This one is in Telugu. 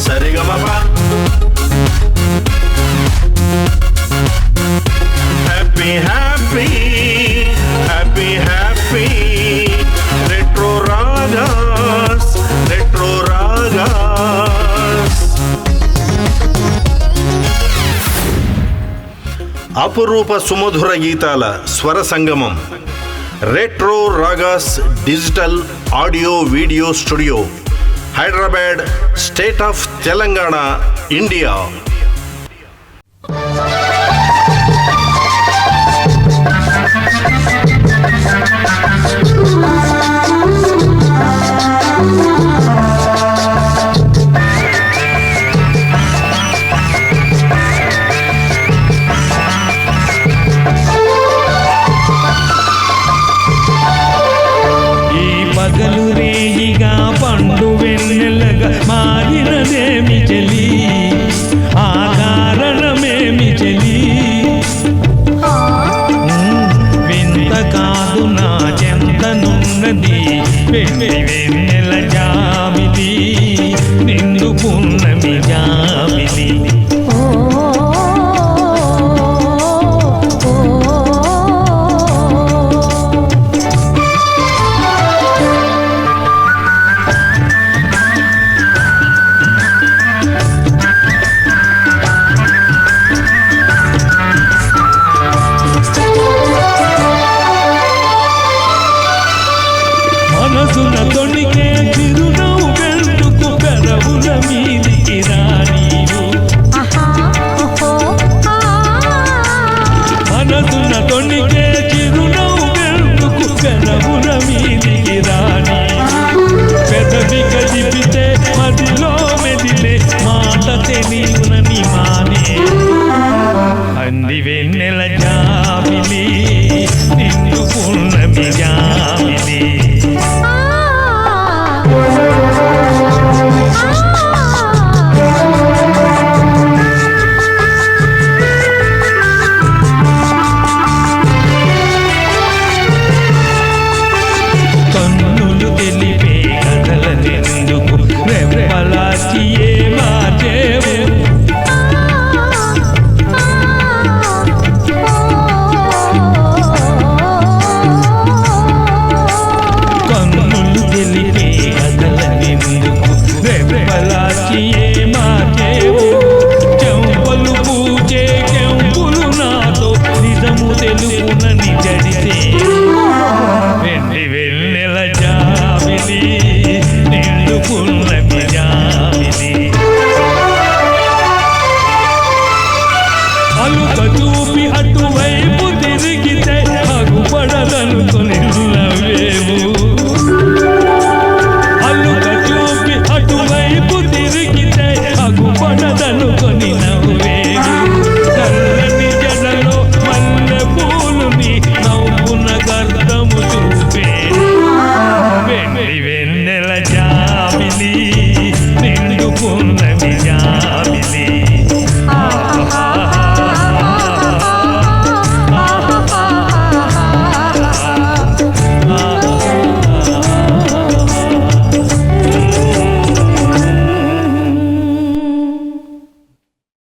Sa Re Ga Ma Pa happy happy happy happy retro ragas retro ragas. అపురూప సుమధుర గీతాల స్వర సంగమం retro ragas digital audio video studio, Hyderabad, state of Telangana, India. పగలు రేయిగా పండు వెన్నెలగా మారినదేమి చెలి, ఆ కారణమేమి చెలి. వింత కాదు నా చెంతనున్నది వెండి